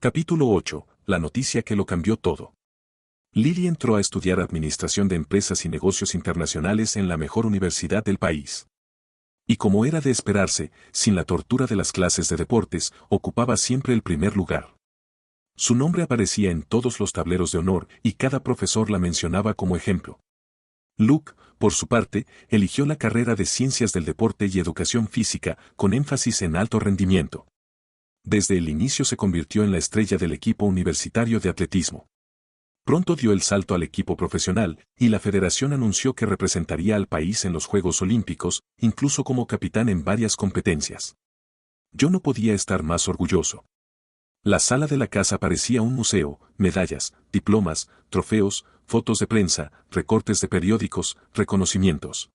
Capítulo 8. La noticia que lo cambió todo. Lily entró a estudiar Administración de Empresas y Negocios Internacionales en la mejor universidad del país. Y como era de esperarse, sin la tortura de las clases de deportes, ocupaba siempre el primer lugar. Su nombre aparecía en todos los tableros de honor y cada profesor la mencionaba como ejemplo. Luke, por su parte, eligió la carrera de Ciencias del Deporte y Educación Física, con énfasis en alto rendimiento. Desde el inicio se convirtió en la estrella del equipo universitario de atletismo. Pronto dio el salto al equipo profesional, y la federación anunció que representaría al país en los Juegos Olímpicos, incluso como capitán en varias competencias. Yo no podía estar más orgulloso. La sala de la casa parecía un museo: medallas, diplomas, trofeos, fotos de prensa, recortes de periódicos, reconocimientos.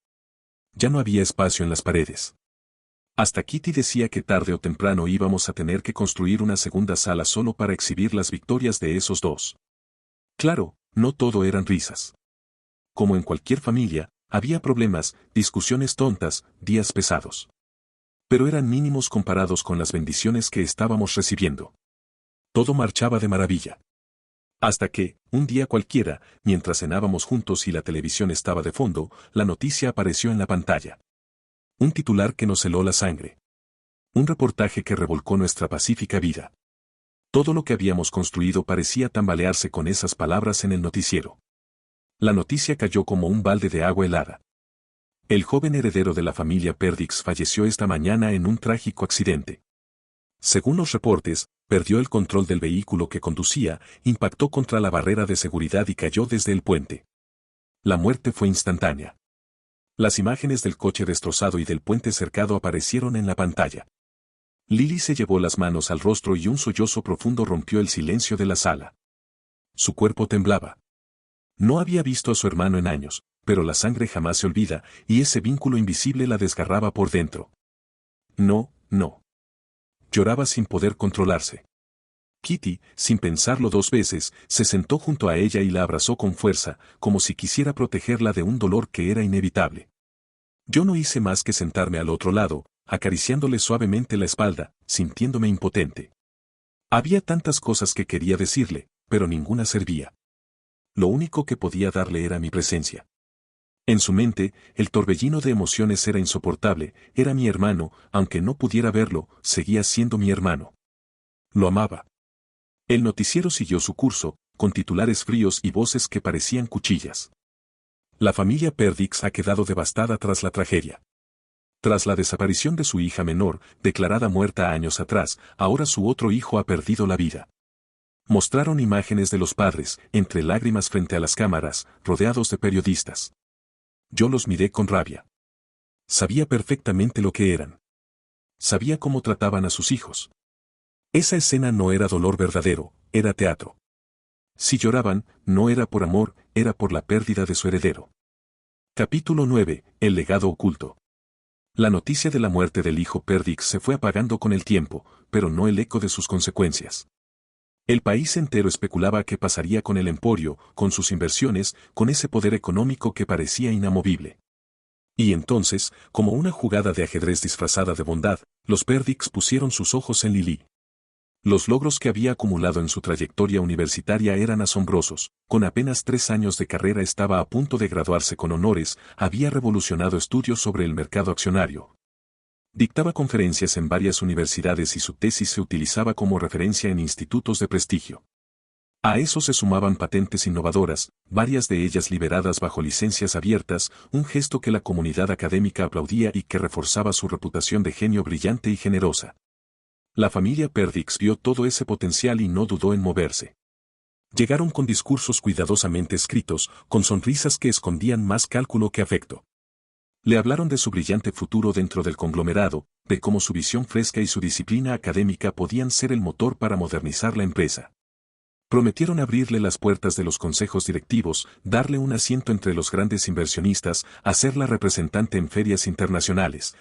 Ya no había espacio en las paredes. Hasta Kitty decía que tarde o temprano íbamos a tener que construir una segunda sala solo para exhibir las victorias de esos dos. Claro, no todo eran risas. Como en cualquier familia, había problemas, discusiones tontas, días pesados. Pero eran mínimos comparados con las bendiciones que estábamos recibiendo. Todo marchaba de maravilla. Hasta que, un día cualquiera, mientras cenábamos juntos y la televisión estaba de fondo, la noticia apareció en la pantalla. Un titular que nos heló la sangre. Un reportaje que revolcó nuestra pacífica vida. Todo lo que habíamos construido parecía tambalearse con esas palabras en el noticiero. La noticia cayó como un balde de agua helada. El joven heredero de la familia Perdix falleció esta mañana en un trágico accidente. Según los reportes, perdió el control del vehículo que conducía, impactó contra la barrera de seguridad y cayó desde el puente. La muerte fue instantánea. Las imágenes del coche destrozado y del puente cercado aparecieron en la pantalla. Lily se llevó las manos al rostro y un sollozo profundo rompió el silencio de la sala. Su cuerpo temblaba. No había visto a su hermano en años, pero la sangre jamás se olvida, y ese vínculo invisible la desgarraba por dentro. No, no. Lloraba sin poder controlarse. Kitty, sin pensarlo dos veces, se sentó junto a ella y la abrazó con fuerza, como si quisiera protegerla de un dolor que era inevitable. Yo no hice más que sentarme al otro lado, acariciándole suavemente la espalda, sintiéndome impotente. Había tantas cosas que quería decirle, pero ninguna servía. Lo único que podía darle era mi presencia. En su mente, el torbellino de emociones era insoportable. Era mi hermano, aunque no pudiera verlo, seguía siendo mi hermano. Lo amaba. El noticiero siguió su curso, con titulares fríos y voces que parecían cuchillas. La familia Perdix ha quedado devastada tras la tragedia. Tras la desaparición de su hija menor, declarada muerta años atrás, ahora su otro hijo ha perdido la vida. Mostraron imágenes de los padres, entre lágrimas frente a las cámaras, rodeados de periodistas. Yo los miré con rabia. Sabía perfectamente lo que eran. Sabía cómo trataban a sus hijos. Esa escena no era dolor verdadero, era teatro. Si lloraban, no era por amor, era por la pérdida de su heredero. Capítulo 9. El legado oculto. La noticia de la muerte del hijo Perdix se fue apagando con el tiempo, pero no el eco de sus consecuencias. El país entero especulaba qué pasaría con el emporio, con sus inversiones, con ese poder económico que parecía inamovible. Y entonces, como una jugada de ajedrez disfrazada de bondad, los Perdix pusieron sus ojos en Lily. Los logros que había acumulado en su trayectoria universitaria eran asombrosos. Con apenas 3 años de carrera estaba a punto de graduarse con honores, había revolucionado estudios sobre el mercado accionario. Dictaba conferencias en varias universidades y su tesis se utilizaba como referencia en institutos de prestigio. A eso se sumaban patentes innovadoras, varias de ellas liberadas bajo licencias abiertas, un gesto que la comunidad académica aplaudía y que reforzaba su reputación de genio brillante y generosa. La familia Perdix vio todo ese potencial y no dudó en moverse. Llegaron con discursos cuidadosamente escritos, con sonrisas que escondían más cálculo que afecto. Le hablaron de su brillante futuro dentro del conglomerado, de cómo su visión fresca y su disciplina académica podían ser el motor para modernizar la empresa. Prometieron abrirle las puertas de los consejos directivos, darle un asiento entre los grandes inversionistas, hacerla representante en ferias internacionales.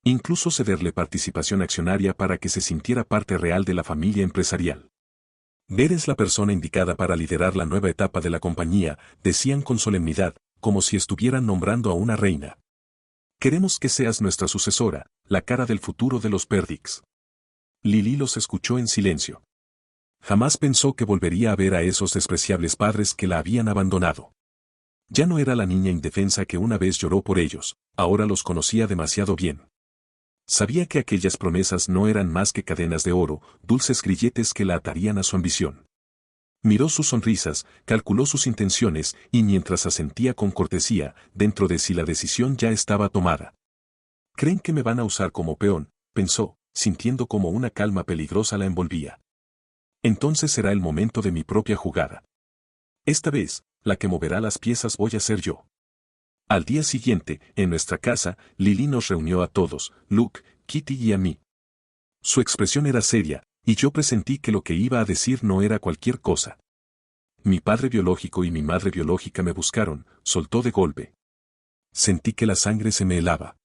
Incluso cederle participación accionaria para que se sintiera parte real de la familia empresarial. Eres la persona indicada para liderar la nueva etapa de la compañía, decían con solemnidad, como si estuvieran nombrando a una reina. Queremos que seas nuestra sucesora, la cara del futuro de los Perdix. Lily los escuchó en silencio. Jamás pensó que volvería a ver a esos despreciables padres que la habían abandonado. Ya no era la niña indefensa que una vez lloró por ellos, ahora los conocía demasiado bien. Sabía que aquellas promesas no eran más que cadenas de oro, dulces grilletes que la atarían a su ambición. Miró sus sonrisas, calculó sus intenciones y mientras asentía con cortesía, dentro de sí la decisión ya estaba tomada. «Creen que me van a usar como peón», pensó, sintiendo como una calma peligrosa la envolvía. «Entonces será el momento de mi propia jugada. Esta vez, la que moverá las piezas voy a ser yo». Al día siguiente, en nuestra casa, Lily nos reunió a todos, Luke, Kitty y a mí. Su expresión era seria, y yo presentí que lo que iba a decir no era cualquier cosa. Mi padre biológico y mi madre biológica me buscaron, soltó de golpe. Sentí que la sangre se me helaba.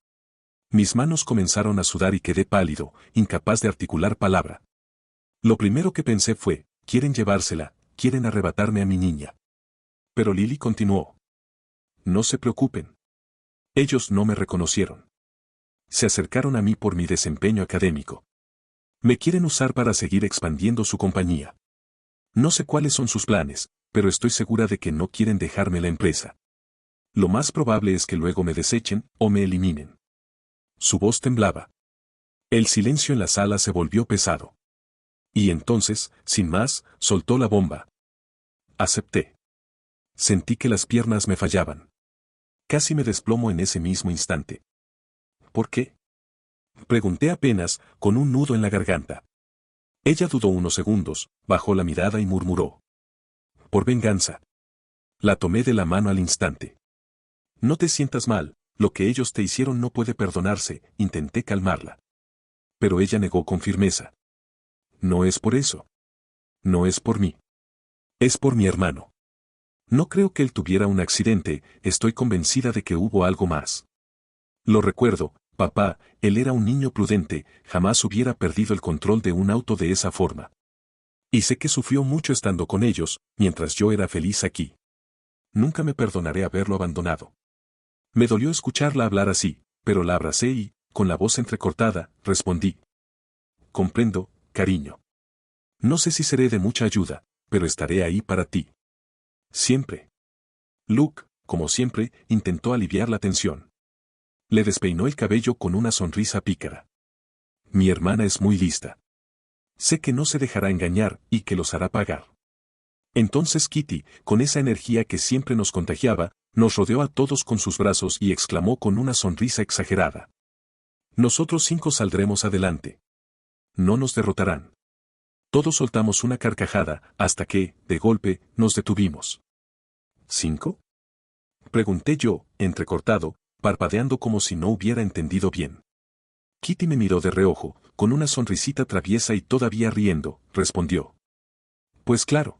Mis manos comenzaron a sudar y quedé pálido, incapaz de articular palabra. Lo primero que pensé fue, quieren llevársela, quieren arrebatarme a mi niña. Pero Lily continuó. No se preocupen. Ellos no me reconocieron. Se acercaron a mí por mi desempeño académico. Me quieren usar para seguir expandiendo su compañía. No sé cuáles son sus planes, pero estoy segura de que no quieren dejarme la empresa. Lo más probable es que luego me desechen o me eliminen. Su voz temblaba. El silencio en la sala se volvió pesado. Y entonces, sin más, soltó la bomba. Acepté. Sentí que las piernas me fallaban. Casi me desplomo en ese mismo instante. ¿Por qué? Pregunté apenas, con un nudo en la garganta. Ella dudó unos segundos, bajó la mirada y murmuró. Por venganza. La tomé de la mano al instante. No te sientas mal, lo que ellos te hicieron no puede perdonarse, intenté calmarla. Pero ella negó con firmeza. No es por eso. No es por mí. Es por mi hermano. No creo que él tuviera un accidente, estoy convencida de que hubo algo más. Lo recuerdo, papá, él era un niño prudente, jamás hubiera perdido el control de un auto de esa forma. Y sé que sufrió mucho estando con ellos, mientras yo era feliz aquí. Nunca me perdonaré haberlo abandonado. Me dolió escucharla hablar así, pero la abracé y, con la voz entrecortada, respondí. Comprendo, cariño. No sé si seré de mucha ayuda, pero estaré ahí para ti. Siempre. Luke, como siempre, intentó aliviar la tensión. Le despeinó el cabello con una sonrisa pícara. Mi hermana es muy lista. Sé que no se dejará engañar y que los hará pagar. Entonces Kitty, con esa energía que siempre nos contagiaba, nos rodeó a todos con sus brazos y exclamó con una sonrisa exagerada. Nosotros 5 saldremos adelante. No nos derrotarán. Todos soltamos una carcajada, hasta que, de golpe, nos detuvimos. ¿5? Pregunté yo, entrecortado, parpadeando como si no hubiera entendido bien. Kitty me miró de reojo, con una sonrisita traviesa y todavía riendo, respondió. Pues claro.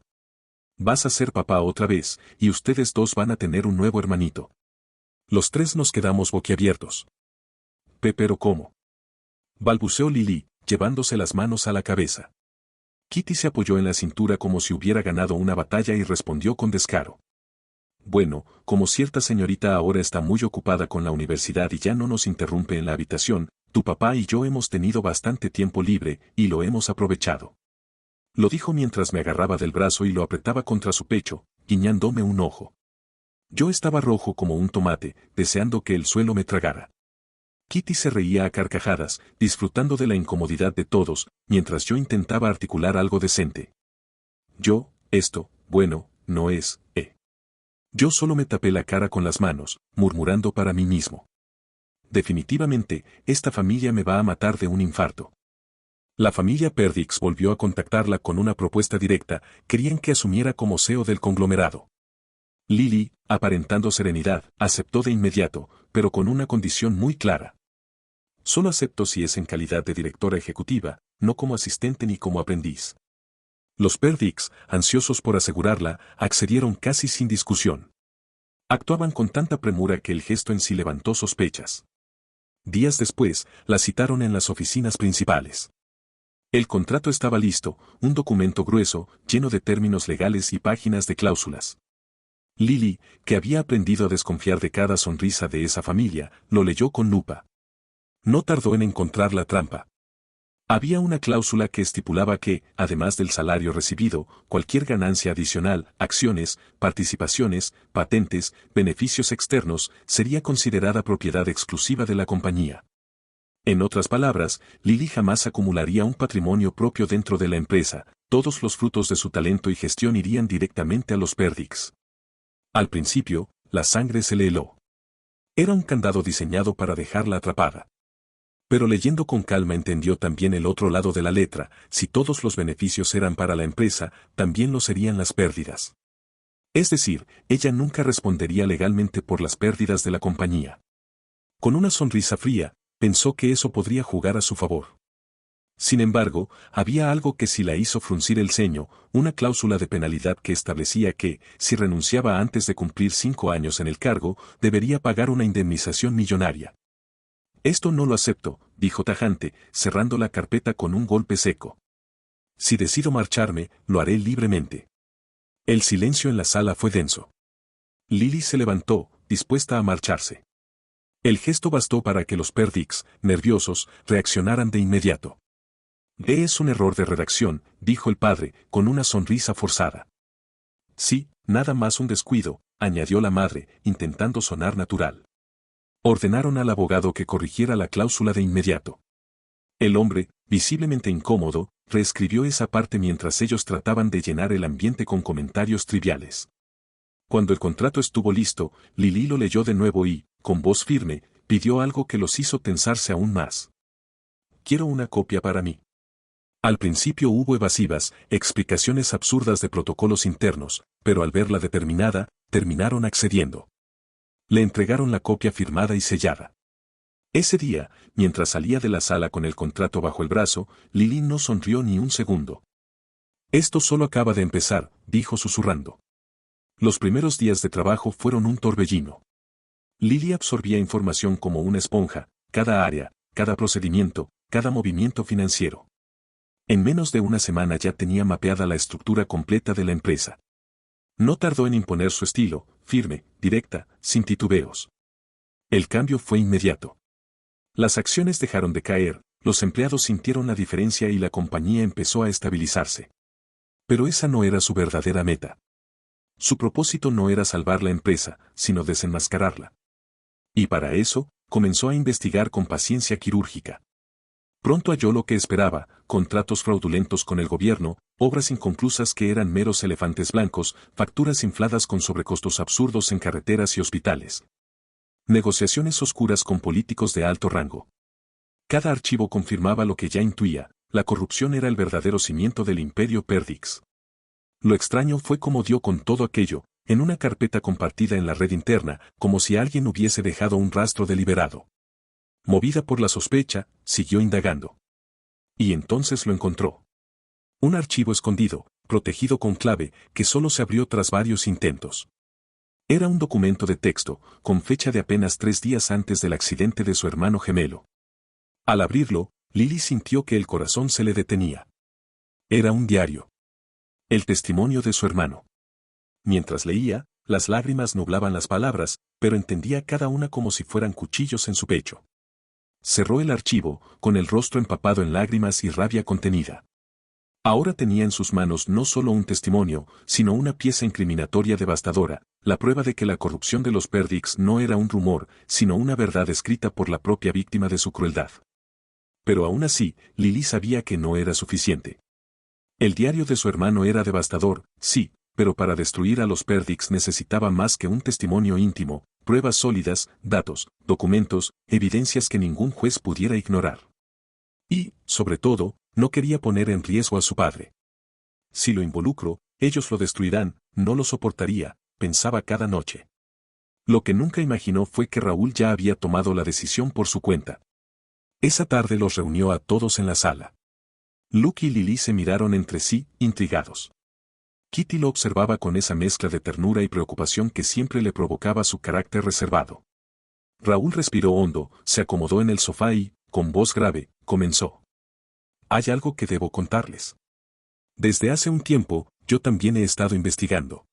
Vas a ser papá otra vez, y ustedes 2 van a tener un nuevo hermanito. Los 3 nos quedamos boquiabiertos. ¿Pero cómo? Balbuceó Lily, llevándose las manos a la cabeza. Kitty se apoyó en la cintura como si hubiera ganado una batalla y respondió con descaro. Bueno, como cierta señorita ahora está muy ocupada con la universidad y ya no nos interrumpe en la habitación, tu papá y yo hemos tenido bastante tiempo libre, y lo hemos aprovechado. Lo dijo mientras me agarraba del brazo y lo apretaba contra su pecho, guiñándome un ojo. Yo estaba rojo como un tomate, deseando que el suelo me tragara. Kitty se reía a carcajadas, disfrutando de la incomodidad de todos, mientras yo intentaba articular algo decente. Bueno, no es. Yo solo me tapé la cara con las manos, murmurando para mí mismo. Definitivamente, esta familia me va a matar de un infarto. La familia Perdix volvió a contactarla con una propuesta directa, querían que asumiera como CEO del conglomerado. Lily, aparentando serenidad, aceptó de inmediato, pero con una condición muy clara. Solo acepto si es en calidad de directora ejecutiva, no como asistente ni como aprendiz. Los Perdix, ansiosos por asegurarla, accedieron casi sin discusión. Actuaban con tanta premura que el gesto en sí levantó sospechas. Días después, la citaron en las oficinas principales. El contrato estaba listo, un documento grueso, lleno de términos legales y páginas de cláusulas. Lily, que había aprendido a desconfiar de cada sonrisa de esa familia, lo leyó con lupa. No tardó en encontrar la trampa. Había una cláusula que estipulaba que, además del salario recibido, cualquier ganancia adicional, acciones, participaciones, patentes, beneficios externos, sería considerada propiedad exclusiva de la compañía. En otras palabras, Lily jamás acumularía un patrimonio propio dentro de la empresa, todos los frutos de su talento y gestión irían directamente a los Perdix. Al principio, la sangre se le heló. Era un candado diseñado para dejarla atrapada. Pero leyendo con calma entendió también el otro lado de la letra, si todos los beneficios eran para la empresa, también lo serían las pérdidas. Es decir, ella nunca respondería legalmente por las pérdidas de la compañía. Con una sonrisa fría, pensó que eso podría jugar a su favor. Sin embargo, había algo que sí la hizo fruncir el ceño, una cláusula de penalidad que establecía que, si renunciaba antes de cumplir 5 años en el cargo, debería pagar una indemnización millonaria. Esto no lo acepto, dijo tajante, cerrando la carpeta con un golpe seco. Si decido marcharme, lo haré libremente. El silencio en la sala fue denso. Lily se levantó, dispuesta a marcharse. El gesto bastó para que los Perdix, nerviosos, reaccionaran de inmediato. Es un error de redacción, dijo el padre, con una sonrisa forzada. Sí, nada más un descuido, añadió la madre, intentando sonar natural. Ordenaron al abogado que corrigiera la cláusula de inmediato. El hombre, visiblemente incómodo, reescribió esa parte mientras ellos trataban de llenar el ambiente con comentarios triviales. Cuando el contrato estuvo listo, Lily lo leyó de nuevo y, con voz firme, pidió algo que los hizo tensarse aún más. Quiero una copia para mí. Al principio hubo evasivas, explicaciones absurdas de protocolos internos, pero al verla determinada, terminaron accediendo. Le entregaron la copia firmada y sellada. Ese día, mientras salía de la sala con el contrato bajo el brazo, Lily no sonrió ni un segundo. Esto solo acaba de empezar, dijo susurrando. Los primeros días de trabajo fueron un torbellino. Lily absorbía información como una esponja, cada área, cada procedimiento, cada movimiento financiero. En menos de una semana ya tenía mapeada la estructura completa de la empresa. No tardó en imponer su estilo, firme, directa, sin titubeos. El cambio fue inmediato. Las acciones dejaron de caer, los empleados sintieron la diferencia y la compañía empezó a estabilizarse. Pero esa no era su verdadera meta. Su propósito no era salvar la empresa, sino desenmascararla. Y para eso, comenzó a investigar con paciencia quirúrgica. Pronto halló lo que esperaba, contratos fraudulentos con el gobierno, obras inconclusas que eran meros elefantes blancos, facturas infladas con sobrecostos absurdos en carreteras y hospitales. Negociaciones oscuras con políticos de alto rango. Cada archivo confirmaba lo que ya intuía, la corrupción era el verdadero cimiento del imperio Perdix. Lo extraño fue cómo dio con todo aquello, en una carpeta compartida en la red interna, como si alguien hubiese dejado un rastro deliberado. Movida por la sospecha, siguió indagando. Y entonces lo encontró. Un archivo escondido, protegido con clave, que solo se abrió tras varios intentos. Era un documento de texto, con fecha de apenas 3 días antes del accidente de su hermano gemelo. Al abrirlo, Lily sintió que el corazón se le detenía. Era un diario. El testimonio de su hermano. Mientras leía, las lágrimas nublaban las palabras, pero entendía cada una como si fueran cuchillos en su pecho. Cerró el archivo, con el rostro empapado en lágrimas y rabia contenida. Ahora tenía en sus manos no solo un testimonio, sino una pieza incriminatoria devastadora, la prueba de que la corrupción de los Perdix no era un rumor, sino una verdad escrita por la propia víctima de su crueldad. Pero aún así, Lily sabía que no era suficiente. El diario de su hermano era devastador, sí, pero para destruir a los Perdix necesitaba más que un testimonio íntimo, pruebas sólidas, datos, documentos, evidencias que ningún juez pudiera ignorar. Y, sobre todo, no quería poner en riesgo a su padre. Si lo involucro, ellos lo destruirán, no lo soportaría, pensaba cada noche. Lo que nunca imaginó fue que Raúl ya había tomado la decisión por su cuenta. Esa tarde los reunió a todos en la sala. Luke y Lily se miraron entre sí, intrigados. Kitty lo observaba con esa mezcla de ternura y preocupación que siempre le provocaba su carácter reservado. Raúl respiró hondo, se acomodó en el sofá y, con voz grave, comenzó. Hay algo que debo contarles. Desde hace un tiempo, yo también he estado investigando.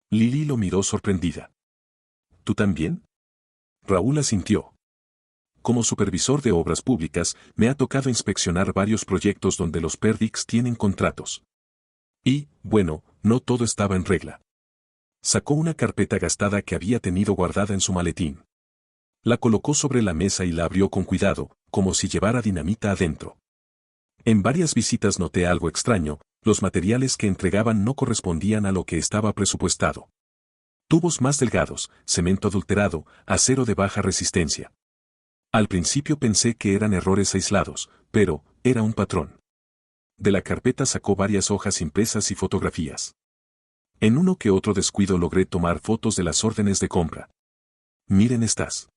Lily lo miró sorprendida. ¿Tú también? Raúl asintió. Como supervisor de obras públicas, me ha tocado inspeccionar varios proyectos donde los PERDICs tienen contratos. Y, bueno, no todo estaba en regla. Sacó una carpeta gastada que había tenido guardada en su maletín. La colocó sobre la mesa y la abrió con cuidado, como si llevara dinamita adentro. En varias visitas noté algo extraño, los materiales que entregaban no correspondían a lo que estaba presupuestado. Tubos más delgados, cemento adulterado, acero de baja resistencia. Al principio pensé que eran errores aislados, pero era un patrón. De la carpeta sacó varias hojas impresas y fotografías. En uno que otro descuido logré tomar fotos de las órdenes de compra. Miren estas.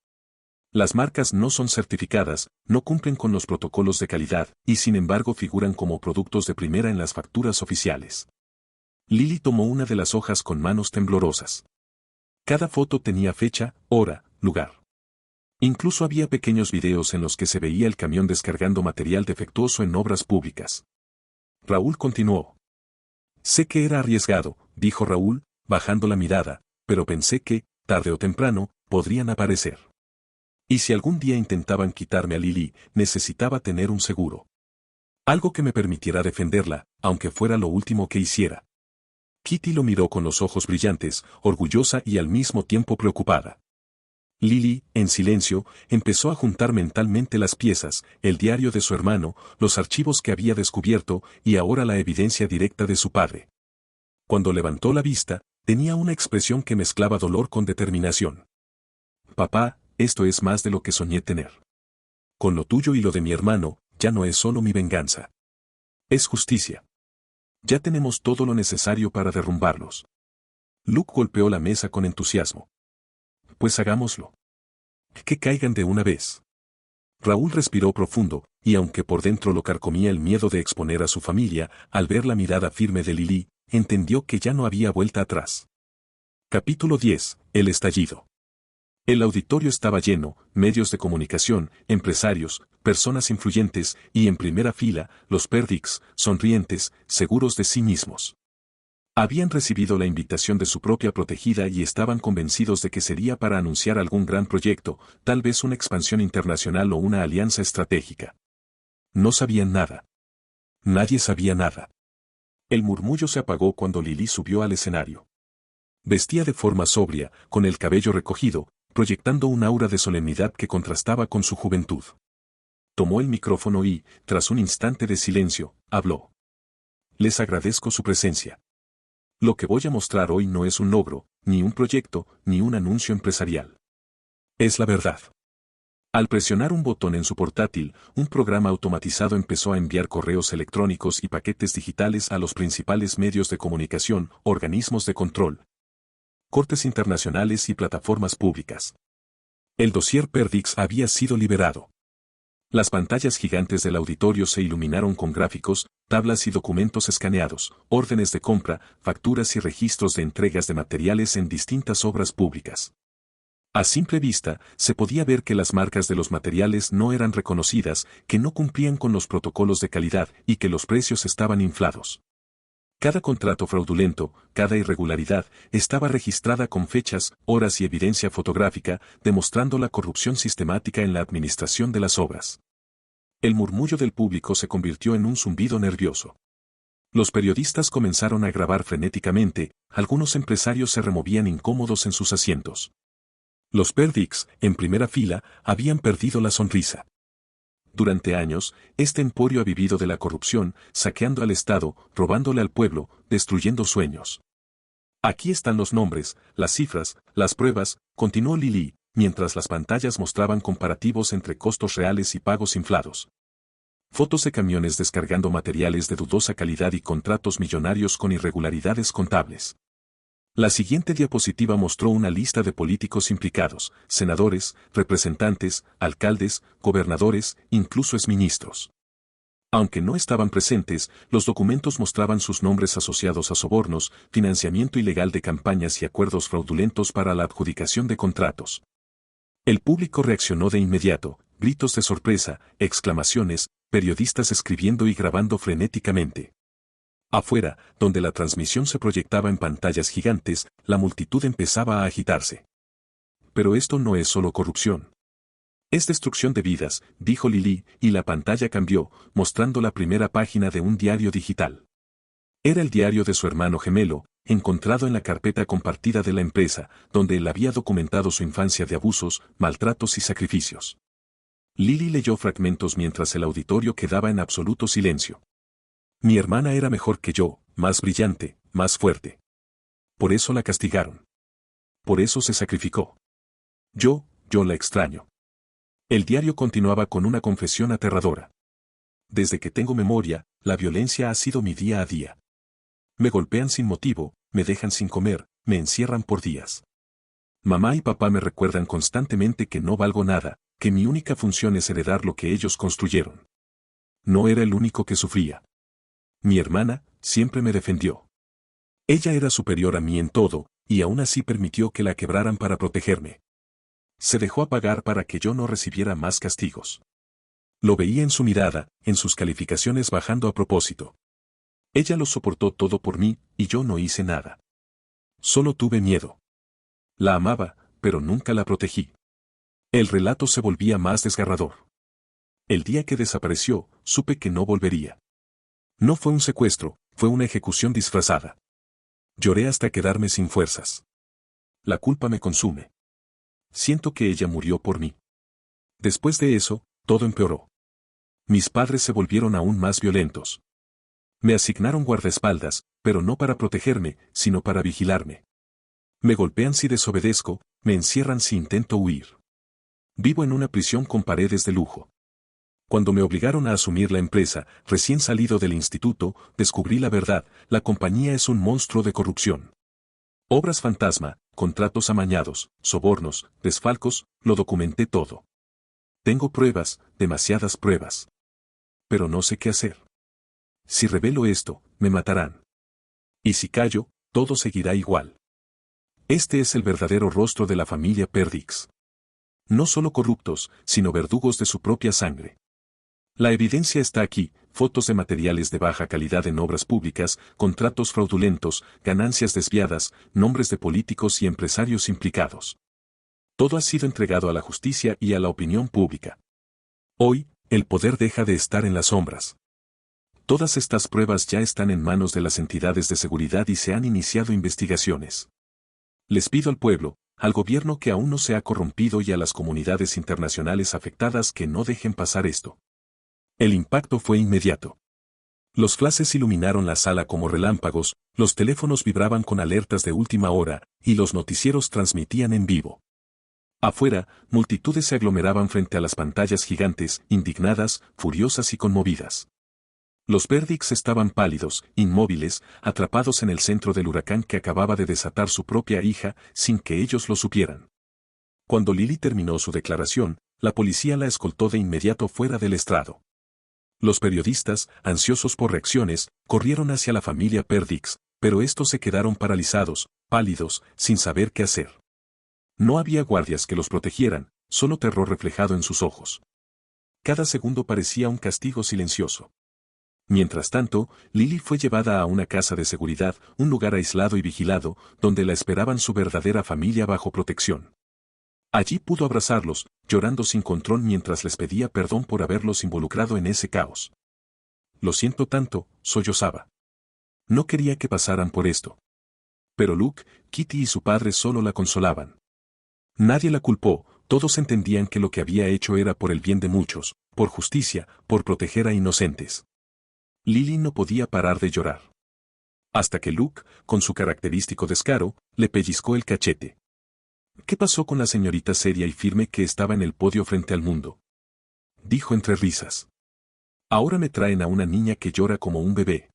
Las marcas no son certificadas, no cumplen con los protocolos de calidad, y sin embargo figuran como productos de primera en las facturas oficiales. Lily tomó una de las hojas con manos temblorosas. Cada foto tenía fecha, hora, lugar. Incluso había pequeños videos en los que se veía el camión descargando material defectuoso en obras públicas. Raúl continuó. Sé que era arriesgado, dijo Raúl, bajando la mirada, pero pensé que, tarde o temprano, podrían aparecer. Y si algún día intentaban quitarme a Lily, necesitaba tener un seguro. Algo que me permitiera defenderla, aunque fuera lo último que hiciera. Kitty lo miró con los ojos brillantes, orgullosa y al mismo tiempo preocupada. Lily, en silencio, empezó a juntar mentalmente las piezas, el diario de su hermano, los archivos que había descubierto y ahora la evidencia directa de su padre. Cuando levantó la vista, tenía una expresión que mezclaba dolor con determinación. Papá, esto es más de lo que soñé tener. Con lo tuyo y lo de mi hermano, ya no es solo mi venganza. Es justicia. Ya tenemos todo lo necesario para derrumbarlos. Luke golpeó la mesa con entusiasmo. Pues hagámoslo. Que caigan de una vez. Raúl respiró profundo, y aunque por dentro lo carcomía el miedo de exponer a su familia, al ver la mirada firme de Lily, entendió que ya no había vuelta atrás. Capítulo 10. El estallido. El auditorio estaba lleno, medios de comunicación, empresarios, personas influyentes, y en primera fila, los PERDICs, sonrientes, seguros de sí mismos. Habían recibido la invitación de su propia protegida y estaban convencidos de que sería para anunciar algún gran proyecto, tal vez una expansión internacional o una alianza estratégica. No sabían nada. Nadie sabía nada. El murmullo se apagó cuando Lily subió al escenario. Vestía de forma sobria, con el cabello recogido, proyectando un aura de solemnidad que contrastaba con su juventud. Tomó el micrófono y, tras un instante de silencio, habló. Les agradezco su presencia. Lo que voy a mostrar hoy no es un logro, ni un proyecto, ni un anuncio empresarial. Es la verdad. Al presionar un botón en su portátil, un programa automatizado empezó a enviar correos electrónicos y paquetes digitales a los principales medios de comunicación, organismos de control, cortes internacionales y plataformas públicas. El dossier PERDICs había sido liberado. Las pantallas gigantes del auditorio se iluminaron con gráficos, tablas y documentos escaneados, órdenes de compra, facturas y registros de entregas de materiales en distintas obras públicas. A simple vista, se podía ver que las marcas de los materiales no eran reconocidas, que no cumplían con los protocolos de calidad y que los precios estaban inflados. Cada contrato fraudulento, cada irregularidad, estaba registrada con fechas, horas y evidencia fotográfica, demostrando la corrupción sistemática en la administración de las obras. El murmullo del público se convirtió en un zumbido nervioso. Los periodistas comenzaron a grabar frenéticamente, algunos empresarios se removían incómodos en sus asientos. Los PERDICs, en primera fila, habían perdido la sonrisa. Durante años, este emporio ha vivido de la corrupción, saqueando al Estado, robándole al pueblo, destruyendo sueños. Aquí están los nombres, las cifras, las pruebas, continuó Lily, mientras las pantallas mostraban comparativos entre costos reales y pagos inflados. Fotos de camiones descargando materiales de dudosa calidad y contratos millonarios con irregularidades contables. La siguiente diapositiva mostró una lista de políticos implicados, senadores, representantes, alcaldes, gobernadores, incluso exministros. Aunque no estaban presentes, los documentos mostraban sus nombres asociados a sobornos, financiamiento ilegal de campañas y acuerdos fraudulentos para la adjudicación de contratos. El público reaccionó de inmediato, gritos de sorpresa, exclamaciones, periodistas escribiendo y grabando frenéticamente. Afuera, donde la transmisión se proyectaba en pantallas gigantes, la multitud empezaba a agitarse. Pero esto no es solo corrupción. Es destrucción de vidas, dijo Lily, y la pantalla cambió, mostrando la primera página de un diario digital. Era el diario de su hermano gemelo, encontrado en la carpeta compartida de la empresa, donde él había documentado su infancia de abusos, maltratos y sacrificios. Lily leyó fragmentos mientras el auditorio quedaba en absoluto silencio. Mi hermana era mejor que yo, más brillante, más fuerte. Por eso la castigaron. Por eso se sacrificó. Yo la extraño. El diario continuaba con una confesión aterradora. Desde que tengo memoria, la violencia ha sido mi día a día. Me golpean sin motivo, me dejan sin comer, me encierran por días. Mamá y papá me recuerdan constantemente que no valgo nada, que mi única función es heredar lo que ellos construyeron. No era el único que sufría. Mi hermana siempre me defendió. Ella era superior a mí en todo, y aún así permitió que la quebraran para protegerme. Se dejó apagar para que yo no recibiera más castigos. Lo veía en su mirada, en sus calificaciones bajando a propósito. Ella lo soportó todo por mí, y yo no hice nada. Solo tuve miedo. La amaba, pero nunca la protegí. El relato se volvía más desgarrador. El día que desapareció, supe que no volvería. No fue un secuestro, fue una ejecución disfrazada. Lloré hasta quedarme sin fuerzas. La culpa me consume. Siento que ella murió por mí. Después de eso, todo empeoró. Mis padres se volvieron aún más violentos. Me asignaron guardaespaldas, pero no para protegerme, sino para vigilarme. Me golpean si desobedezco, me encierran si intento huir. Vivo en una prisión con paredes de lujo. Cuando me obligaron a asumir la empresa, recién salido del instituto, descubrí la verdad, la compañía es un monstruo de corrupción. Obras fantasma, contratos amañados, sobornos, desfalcos, lo documenté todo. Tengo pruebas, demasiadas pruebas. Pero no sé qué hacer. Si revelo esto, me matarán. Y si callo, todo seguirá igual. Este es el verdadero rostro de la familia Perdix. No solo corruptos, sino verdugos de su propia sangre. La evidencia está aquí, fotos de materiales de baja calidad en obras públicas, contratos fraudulentos, ganancias desviadas, nombres de políticos y empresarios implicados. Todo ha sido entregado a la justicia y a la opinión pública. Hoy, el poder deja de estar en las sombras. Todas estas pruebas ya están en manos de las entidades de seguridad y se han iniciado investigaciones. Les pido al pueblo, al gobierno que aún no se ha corrompido y a las comunidades internacionales afectadas que no dejen pasar esto. El impacto fue inmediato. Los flashes iluminaron la sala como relámpagos, los teléfonos vibraban con alertas de última hora, y los noticieros transmitían en vivo. Afuera, multitudes se aglomeraban frente a las pantallas gigantes, indignadas, furiosas y conmovidas. Los Perdix estaban pálidos, inmóviles, atrapados en el centro del huracán que acababa de desatar su propia hija, sin que ellos lo supieran. Cuando Lily terminó su declaración, la policía la escoltó de inmediato fuera del estrado. Los periodistas, ansiosos por reacciones, corrieron hacia la familia Perdix, pero estos se quedaron paralizados, pálidos, sin saber qué hacer. No había guardias que los protegieran, solo terror reflejado en sus ojos. Cada segundo parecía un castigo silencioso. Mientras tanto, Lily fue llevada a una casa de seguridad, un lugar aislado y vigilado, donde la esperaban su verdadera familia bajo protección. Allí pudo abrazarlos, llorando sin control mientras les pedía perdón por haberlos involucrado en ese caos. Lo siento tanto, sollozaba. No quería que pasaran por esto. Pero Luke, Kitty y su padre solo la consolaban. Nadie la culpó, todos entendían que lo que había hecho era por el bien de muchos, por justicia, por proteger a inocentes. Lily no podía parar de llorar. Hasta que Luke, con su característico descaro, le pellizcó el cachete. ¿Qué pasó con la señorita seria y firme que estaba en el podio frente al mundo? Dijo entre risas. Ahora me traen a una niña que llora como un bebé.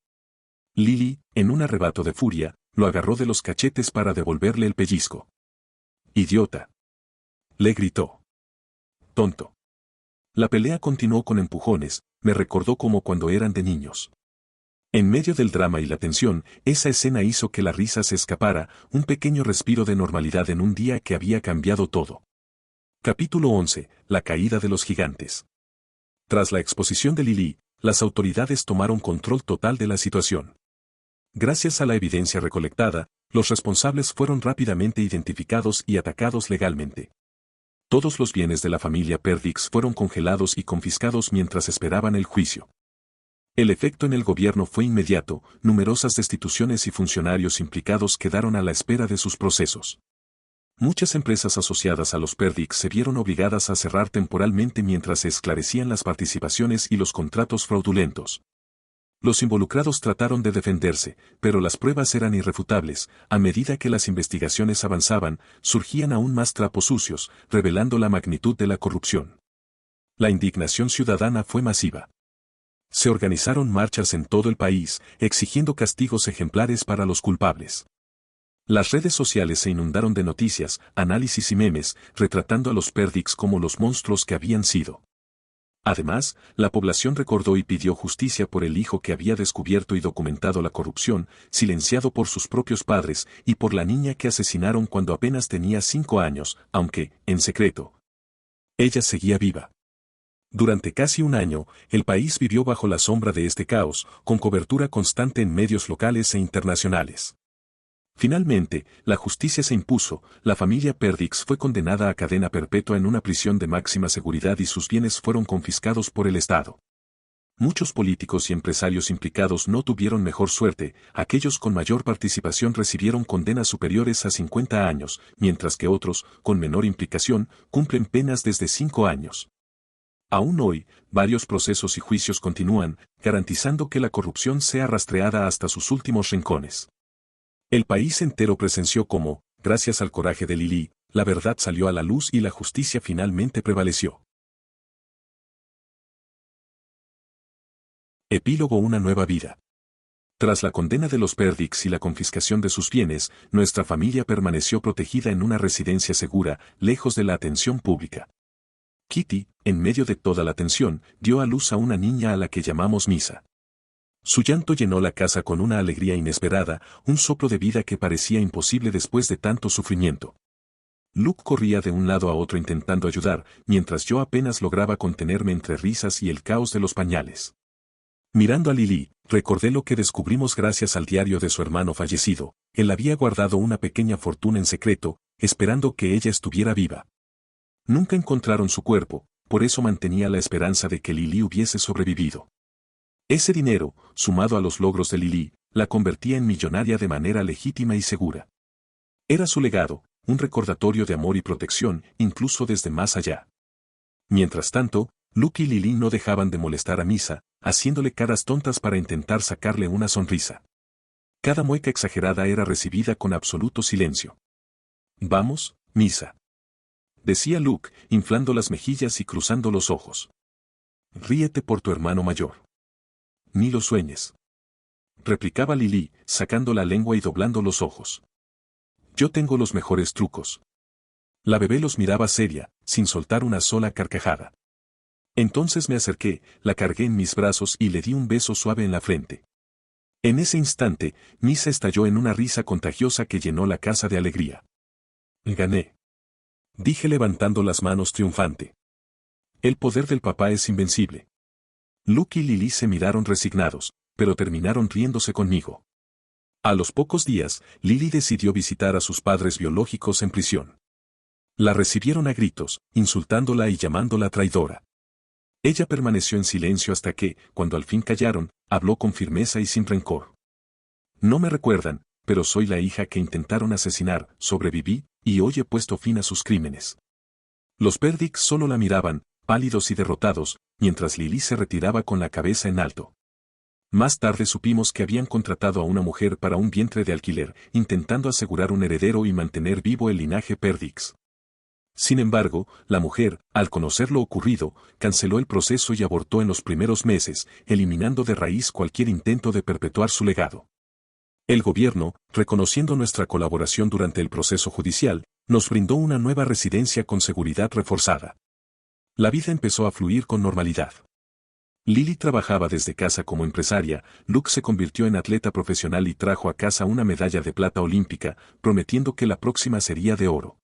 Lily, en un arrebato de furia, lo agarró de los cachetes para devolverle el pellizco. ¡Idiota!, le gritó. ¡Tonto! La pelea continuó con empujones, me recordó como cuando eran de niños. En medio del drama y la tensión, esa escena hizo que la risa se escapara, un pequeño respiro de normalidad en un día que había cambiado todo. Capítulo 11. La caída de los gigantes. Tras la exposición de Lily, las autoridades tomaron control total de la situación. Gracias a la evidencia recolectada, los responsables fueron rápidamente identificados y atacados legalmente. Todos los bienes de la familia Perdix fueron congelados y confiscados mientras esperaban el juicio. El efecto en el gobierno fue inmediato, numerosas destituciones y funcionarios implicados quedaron a la espera de sus procesos. Muchas empresas asociadas a los Perdix se vieron obligadas a cerrar temporalmente mientras se esclarecían las participaciones y los contratos fraudulentos. Los involucrados trataron de defenderse, pero las pruebas eran irrefutables. A medida que las investigaciones avanzaban, surgían aún más trapos sucios, revelando la magnitud de la corrupción. La indignación ciudadana fue masiva. Se organizaron marchas en todo el país, exigiendo castigos ejemplares para los culpables. Las redes sociales se inundaron de noticias, análisis y memes, retratando a los Perdix como los monstruos que habían sido. Además, la población recordó y pidió justicia por el hijo que había descubierto y documentado la corrupción, silenciado por sus propios padres, y por la niña que asesinaron cuando apenas tenía 5 años, aunque, en secreto, ella seguía viva. Durante casi un año, el país vivió bajo la sombra de este caos, con cobertura constante en medios locales e internacionales. Finalmente, la justicia se impuso, la familia Perdix fue condenada a cadena perpetua en una prisión de máxima seguridad y sus bienes fueron confiscados por el Estado. Muchos políticos y empresarios implicados no tuvieron mejor suerte, aquellos con mayor participación recibieron condenas superiores a 50 años, mientras que otros, con menor implicación, cumplen penas desde 5 años. Aún hoy, varios procesos y juicios continúan, garantizando que la corrupción sea rastreada hasta sus últimos rincones. El país entero presenció cómo, gracias al coraje de Lili, la verdad salió a la luz y la justicia finalmente prevaleció. Epílogo: una nueva vida. Tras la condena de los Perdix y la confiscación de sus bienes, nuestra familia permaneció protegida en una residencia segura, lejos de la atención pública. Kitty, en medio de toda la tensión, dio a luz a una niña a la que llamamos Misa. Su llanto llenó la casa con una alegría inesperada, un soplo de vida que parecía imposible después de tanto sufrimiento. Luke corría de un lado a otro intentando ayudar, mientras yo apenas lograba contenerme entre risas y el caos de los pañales. Mirando a Lily, recordé lo que descubrimos gracias al diario de su hermano fallecido. Él había guardado una pequeña fortuna en secreto, esperando que ella estuviera viva. Nunca encontraron su cuerpo, por eso mantenía la esperanza de que Lily hubiese sobrevivido. Ese dinero, sumado a los logros de Lily, la convertía en millonaria de manera legítima y segura. Era su legado, un recordatorio de amor y protección, incluso desde más allá. Mientras tanto, Luke y Lily no dejaban de molestar a Misa, haciéndole caras tontas para intentar sacarle una sonrisa. Cada mueca exagerada era recibida con absoluto silencio. «Vamos, Misa», decía Luke, inflando las mejillas y cruzando los ojos. «Ríete por tu hermano mayor». «Ni lo sueñes», replicaba Lily, sacando la lengua y doblando los ojos. «Yo tengo los mejores trucos». La bebé los miraba seria, sin soltar una sola carcajada. Entonces me acerqué, la cargué en mis brazos y le di un beso suave en la frente. En ese instante, Misa estalló en una risa contagiosa que llenó la casa de alegría. «Gané», dije levantando las manos triunfante. «El poder del papá es invencible». Luke y Lily se miraron resignados, pero terminaron riéndose conmigo. A los pocos días, Lily decidió visitar a sus padres biológicos en prisión. La recibieron a gritos, insultándola y llamándola traidora. Ella permaneció en silencio hasta que, cuando al fin callaron, habló con firmeza y sin rencor. «No me recuerdan, pero soy la hija que intentaron asesinar, sobreviví, y hoy he puesto fin a sus crímenes». Los Perdix solo la miraban, pálidos y derrotados, mientras Lily se retiraba con la cabeza en alto. Más tarde supimos que habían contratado a una mujer para un vientre de alquiler, intentando asegurar un heredero y mantener vivo el linaje Perdix. Sin embargo, la mujer, al conocer lo ocurrido, canceló el proceso y abortó en los primeros meses, eliminando de raíz cualquier intento de perpetuar su legado. El gobierno, reconociendo nuestra colaboración durante el proceso judicial, nos brindó una nueva residencia con seguridad reforzada. La vida empezó a fluir con normalidad. Lily trabajaba desde casa como empresaria, Luke se convirtió en atleta profesional y trajo a casa una medalla de plata olímpica, prometiendo que la próxima sería de oro.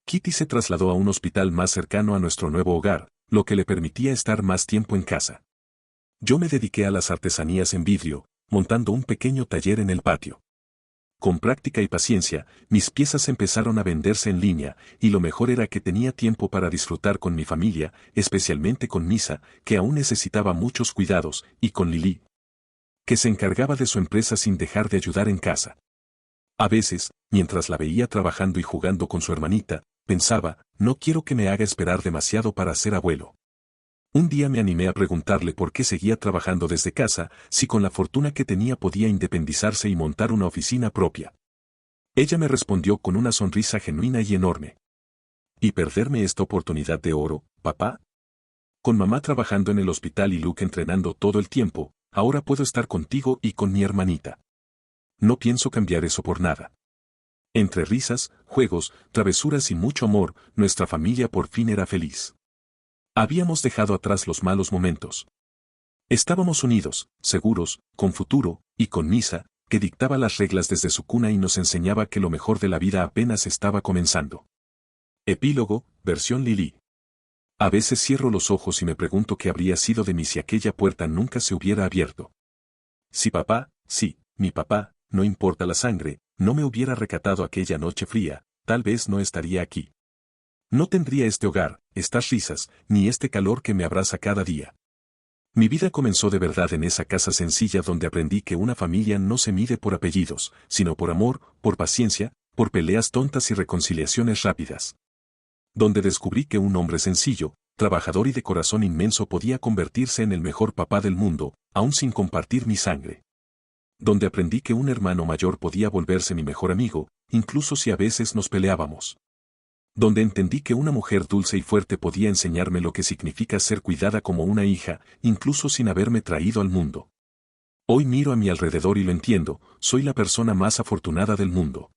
Kitty se trasladó a un hospital más cercano a nuestro nuevo hogar, lo que le permitía estar más tiempo en casa. Yo me dediqué a las artesanías en vidrio, montando un pequeño taller en el patio. Con práctica y paciencia, mis piezas empezaron a venderse en línea, y lo mejor era que tenía tiempo para disfrutar con mi familia, especialmente con Misa, que aún necesitaba muchos cuidados, y con Lili, que se encargaba de su empresa sin dejar de ayudar en casa. A veces, mientras la veía trabajando y jugando con su hermanita, pensaba, no quiero que me haga esperar demasiado para ser abuelo. Un día me animé a preguntarle por qué seguía trabajando desde casa, si con la fortuna que tenía podía independizarse y montar una oficina propia. Ella me respondió con una sonrisa genuina y enorme. ¿Y perderme esta oportunidad de oro, papá? Con mamá trabajando en el hospital y Luke entrenando todo el tiempo, ahora puedo estar contigo y con mi hermanita. No pienso cambiar eso por nada. Entre risas, juegos, travesuras y mucho amor, nuestra familia por fin era feliz. Habíamos dejado atrás los malos momentos. Estábamos unidos, seguros, con futuro, y con Misa, que dictaba las reglas desde su cuna y nos enseñaba que lo mejor de la vida apenas estaba comenzando. Epílogo, versión Lili. A veces cierro los ojos y me pregunto qué habría sido de mí si aquella puerta nunca se hubiera abierto. Si papá, sí, mi papá, no importa la sangre, no me hubiera recatado aquella noche fría, tal vez no estaría aquí. No tendría este hogar, estas risas, ni este calor que me abraza cada día. Mi vida comenzó de verdad en esa casa sencilla donde aprendí que una familia no se mide por apellidos, sino por amor, por paciencia, por peleas tontas y reconciliaciones rápidas. Donde descubrí que un hombre sencillo, trabajador y de corazón inmenso podía convertirse en el mejor papá del mundo, aun sin compartir mi sangre. Donde aprendí que un hermano mayor podía volverse mi mejor amigo, incluso si a veces nos peleábamos. Donde entendí que una mujer dulce y fuerte podía enseñarme lo que significa ser cuidada como una hija, incluso sin haberme traído al mundo. Hoy miro a mi alrededor y lo entiendo, soy la persona más afortunada del mundo.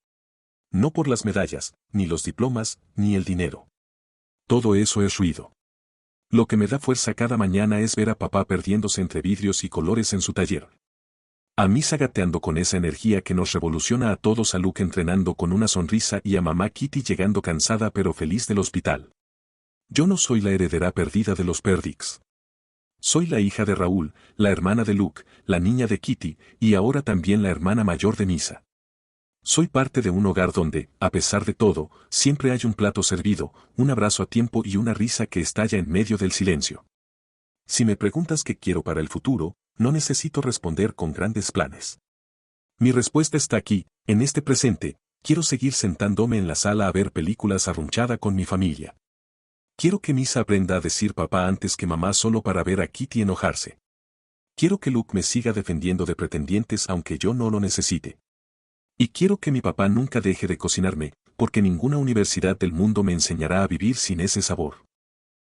No por las medallas, ni los diplomas, ni el dinero. Todo eso es ruido. Lo que me da fuerza cada mañana es ver a papá perdiéndose entre vidrios y colores en su taller. A Misa gateando con esa energía que nos revoluciona a todos, a Luke entrenando con una sonrisa y a mamá Kitty llegando cansada pero feliz del hospital. Yo no soy la heredera perdida de los Perdix. Soy la hija de Raúl, la hermana de Luke, la niña de Kitty, y ahora también la hermana mayor de Misa. Soy parte de un hogar donde, a pesar de todo, siempre hay un plato servido, un abrazo a tiempo y una risa que estalla en medio del silencio. Si me preguntas qué quiero para el futuro, no necesito responder con grandes planes. Mi respuesta está aquí, en este presente, quiero seguir sentándome en la sala a ver películas arrunchada con mi familia. Quiero que Misa aprenda a decir papá antes que mamá solo para ver a Kitty enojarse. Quiero que Luke me siga defendiendo de pretendientes aunque yo no lo necesite. Y quiero que mi papá nunca deje de cocinarme, porque ninguna universidad del mundo me enseñará a vivir sin ese sabor.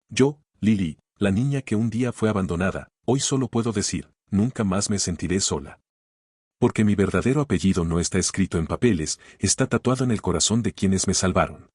Yo, Lili, la niña que un día fue abandonada, hoy solo puedo decir, nunca más me sentiré sola. Porque mi verdadero apellido no está escrito en papeles, está tatuado en el corazón de quienes me salvaron.